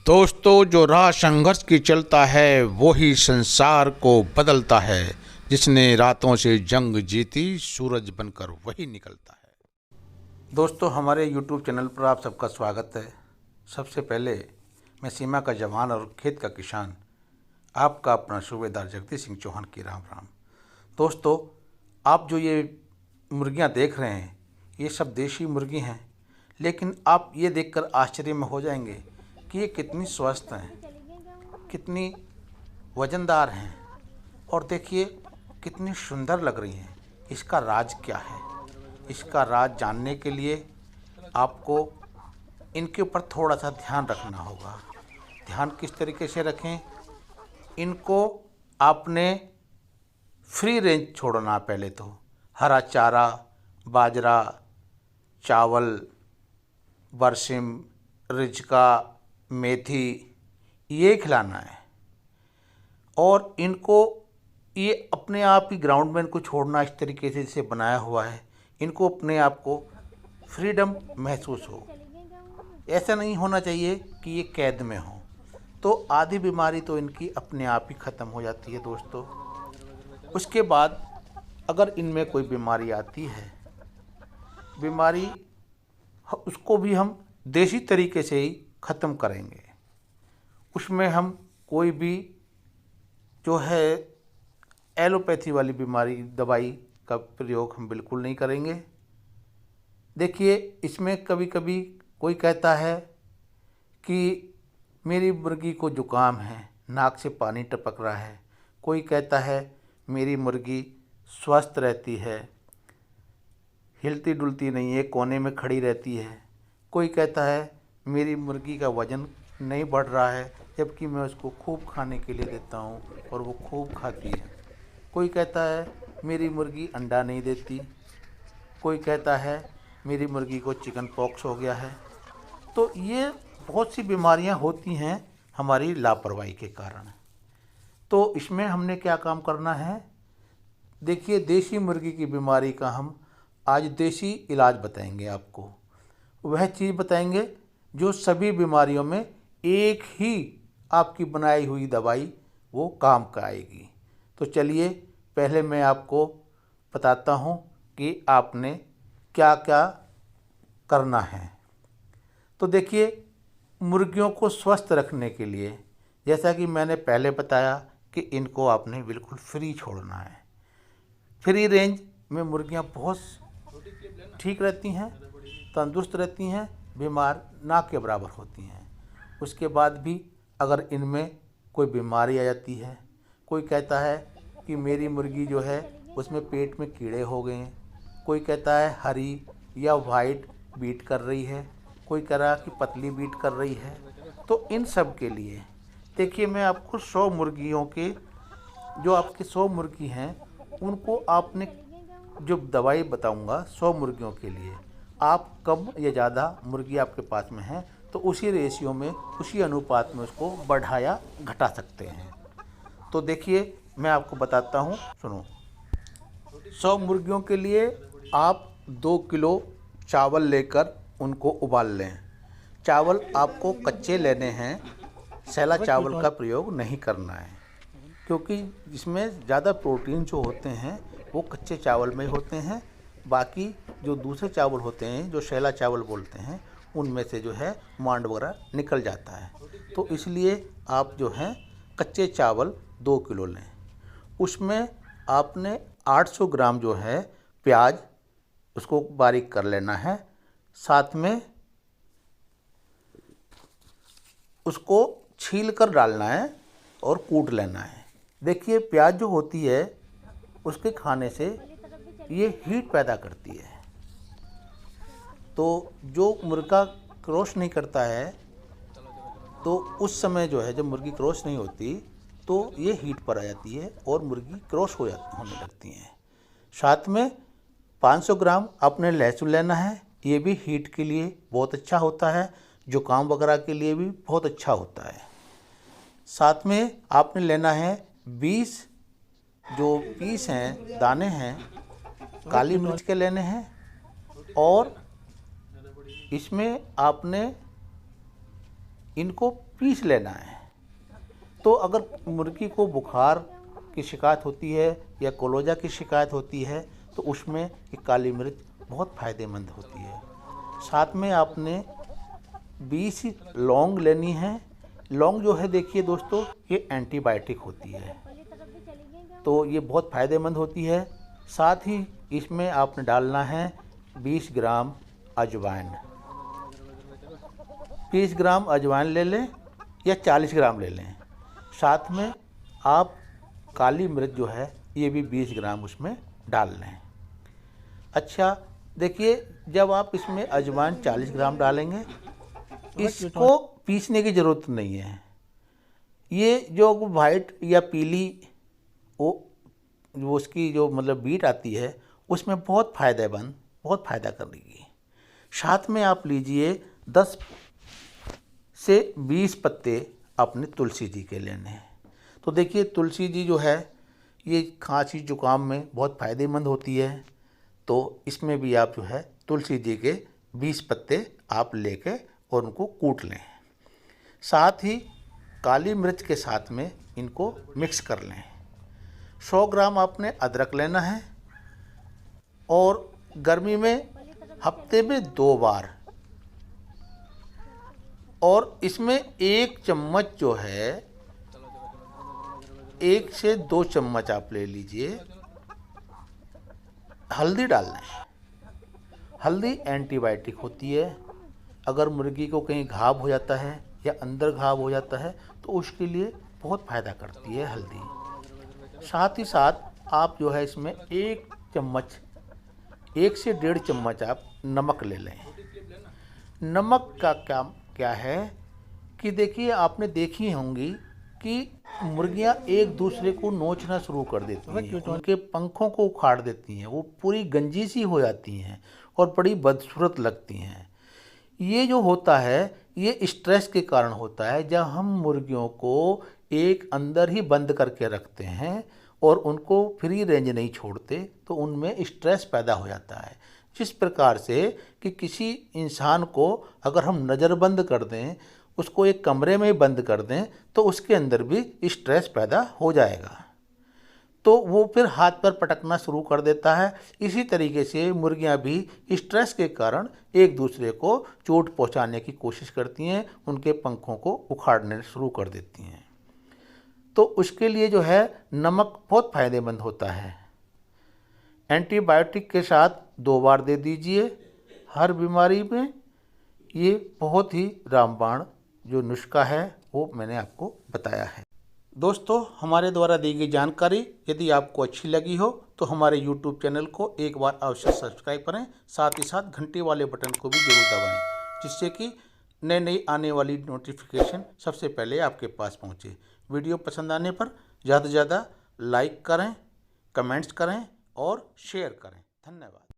दोस्तों, जो राह संघर्ष की चलता है वो ही संसार को बदलता है। जिसने रातों से जंग जीती, सूरज बनकर वही निकलता है। दोस्तों, हमारे YouTube चैनल पर आप सबका स्वागत है। सबसे पहले मैं सीमा का जवान और खेत का किसान, आपका अपना सूबेदार जगदीश सिंह चौहान की राम राम। दोस्तों, आप जो ये मुर्गियां देख रहे हैं, ये सब देशी मुर्गी हैं, लेकिन आप ये देखकर आश्चर्य में हो जाएंगे कि ये कितनी स्वस्थ हैं, कितनी वज़नदार हैं और देखिए कितनी सुंदर लग रही हैं। इसका राज क्या है? इसका राज जानने के लिए आपको इनके ऊपर थोड़ा सा ध्यान रखना होगा। ध्यान किस तरीके से रखें? इनको आपने फ्री रेंज छोड़ना। पहले तो हरा चारा, बाजरा, चावल, बरसिम, रिजका, मेथी, ये खिलाना है। और इनको ये अपने आप ही ग्राउंड में इनको छोड़ना, इस तरीके से इसे बनाया हुआ है। इनको अपने आप को फ्रीडम महसूस हो। ऐसा नहीं होना चाहिए कि ये कैद में हो, तो आधी बीमारी तो इनकी अपने आप ही ख़त्म हो जाती है। दोस्तों, उसके बाद अगर इनमें कोई बीमारी आती है, बीमारी उसको भी हम देसी तरीके से ही ख़त्म करेंगे। उसमें हम कोई भी जो है एलोपैथी वाली बीमारी दवाई का प्रयोग हम बिल्कुल नहीं करेंगे। देखिए, इसमें कभी कभी कोई कहता है कि मेरी मुर्गी को जुकाम है, नाक से पानी टपक रहा है। कोई कहता है मेरी मुर्गी स्वस्थ रहती है, हिलती डुलती नहीं है, कोने में खड़ी रहती है। कोई कहता है मेरी मुर्गी का वज़न नहीं बढ़ रहा है, जबकि मैं उसको खूब खाने के लिए देता हूँ और वो खूब खाती है। कोई कहता है मेरी मुर्गी अंडा नहीं देती। कोई कहता है मेरी मुर्गी को चिकन पॉक्स हो गया है। तो ये बहुत सी बीमारियाँ होती हैं हमारी लापरवाही के कारण। तो इसमें हमने क्या काम करना है? देखिए, देसी मुर्गी की बीमारी का हम आज देसी इलाज बताएंगे आपको। वह चीज़ बताएंगे जो सभी बीमारियों में एक ही आपकी बनाई हुई दवाई वो काम का आएगी। तो चलिए, पहले मैं आपको बताता हूँ कि आपने क्या क्या करना है। तो देखिए, मुर्गियों को स्वस्थ रखने के लिए, जैसा कि मैंने पहले बताया कि इनको आपने बिल्कुल फ्री छोड़ना है। फ्री रेंज में मुर्गियाँ बहुत ठीक रहती हैं, तंदुरुस्त रहती हैं, बीमार ना के बराबर होती हैं। उसके बाद भी अगर इनमें कोई बीमारी आ जाती है, कोई कहता है कि मेरी मुर्गी जो है उसमें पेट में कीड़े हो गए हैं, कोई कहता है हरी या वाइट बीट कर रही है, कोई कह रहा है कि पतली बीट कर रही है, तो इन सब के लिए देखिए, मैं आपको 100 मुर्गियों के, जो आपके 100 मुर्गी हैं, उनको आपने जो दवाई बताऊंगा 100 मुर्गियों के लिए, आप कम या ज़्यादा मुर्गी आपके पास में है तो उसी रेशियो में, उसी अनुपात में उसको बढ़ाया घटा सकते हैं। तो देखिए, मैं आपको बताता हूँ, सुनो। 100 मुर्गियों के लिए आप 2 किलो चावल लेकर उनको उबाल लें। चावल आपको कच्चे लेने हैं, सैला चावल का प्रयोग नहीं करना है, क्योंकि इसमें ज़्यादा प्रोटीन जो होते हैं वो कच्चे चावल में होते हैं। बाकी जो दूसरे चावल होते हैं, जो शैला चावल बोलते हैं, उनमें से जो है मांड वगैरह निकल जाता है। तो इसलिए आप जो हैं कच्चे चावल 2 किलो लें। उसमें आपने 800 ग्राम जो है प्याज, उसको बारीक कर लेना है। साथ में उसको छील कर डालना है और कूट लेना है। देखिए, प्याज जो होती है उसके खाने से ये हीट पैदा करती है। तो जो मुर्गा क्रॉस नहीं करता है, तो उस समय जो है, जब मुर्गी क्रॉस नहीं होती तो ये हीट पर आ जाती है और मुर्गी क्रॉस होने लगती हैं। साथ में 500 ग्राम आपने लहसुन लेना है। ये भी हीट के लिए बहुत अच्छा होता है, जुकाम वगैरह के लिए भी बहुत अच्छा होता है। साथ में आपने लेना है 20 जो पीस हैं, दाने हैं, काली मिर्च के लेने हैं। और इसमें आपने इनको पीस लेना है। तो अगर मुर्गी को बुखार की शिकायत होती है या कोलोजा की शिकायत होती है तो उसमें ये काली मिर्च बहुत फ़ायदेमंद होती है। साथ में आपने 20 लौंग लेनी है। लौंग जो है देखिए दोस्तों, ये एंटीबायोटिक होती है, तो ये बहुत फ़ायदेमंद होती है। साथ ही इसमें आपने डालना है 20 ग्राम अजवाइन। 20 ग्राम अजवाइन ले लें या 40 ग्राम ले लें। साथ में आप काली मिर्च जो है ये भी 20 ग्राम उसमें डाल लें। अच्छा देखिए, जब आप इसमें अजवाइन 40 ग्राम डालेंगे, इसको पीसने की ज़रूरत नहीं है। ये जो वाइट या पीली वो उसकी जो मतलब बीट आती है उसमें बहुत फ़ायदा करेगी। साथ में आप लीजिए 10 से 20 पत्ते अपने तुलसी जी के लेने हैं। तो देखिए तुलसी जी जो है ये खांसी जुकाम में बहुत फ़ायदेमंद होती है, तो इसमें भी आप जो है तुलसी जी के 20 पत्ते आप लेके और उनको कूट लें। साथ ही काली मिर्च के साथ में इनको मिक्स कर लें। 100 ग्राम आपने अदरक लेना है और गर्मी में हफ्ते में 2 बार, और इसमें 1 चम्मच जो है 1 से 2 चम्मच आप ले लीजिए हल्दी डाल लें। हल्दी एंटीबायोटिक होती है। अगर मुर्गी को कहीं घाव हो जाता है या अंदर घाव हो जाता है तो उसके लिए बहुत फ़ायदा करती है हल्दी। साथ ही साथ आप जो है इसमें 1 चम्मच 1 से 1.5 चम्मच आप नमक ले लें। नमक का काम क्या है कि देखिए आपने देखी होंगी कि मुर्गियां एक दूसरे को नोचना शुरू कर देती हैं, उनके पंखों को उखाड़ देती हैं, वो पूरी गंजी सी हो जाती हैं और बड़ी बदसूरत लगती हैं। ये जो होता है ये स्ट्रेस के कारण होता है। जब हम मुर्गियों को एक अंदर ही बंद करके रखते हैं और उनको फ्री रेंज नहीं छोड़ते तो उनमें स्ट्रेस पैदा हो जाता है। जिस प्रकार से कि किसी इंसान को अगर हम नज़रबंद कर दें, उसको एक कमरे में बंद कर दें तो उसके अंदर भी स्ट्रेस पैदा हो जाएगा, तो वो फिर हाथ पर पटकना शुरू कर देता है। इसी तरीके से मुर्गियां भी स्ट्रेस के कारण एक दूसरे को चोट पहुंचाने की कोशिश करती हैं, उनके पंखों को उखाड़ने शुरू कर देती हैं। तो उसके लिए जो है नमक बहुत फ़ायदेमंद होता है। एंटीबायोटिक के साथ 2 बार दे दीजिए हर बीमारी में। ये बहुत ही रामबाण जो नुस्खा है वो मैंने आपको बताया है। दोस्तों, हमारे द्वारा दी गई जानकारी यदि आपको अच्छी लगी हो तो हमारे YouTube चैनल को एक बार अवश्य सब्सक्राइब करें। साथ ही साथ घंटी वाले बटन को भी जरूर दबाएं, जिससे कि नई आने वाली नोटिफिकेशन सबसे पहले आपके पास पहुंचे। वीडियो पसंद आने पर ज़्यादा से ज़्यादा लाइक करें, कमेंट्स करें और शेयर करें। धन्यवाद।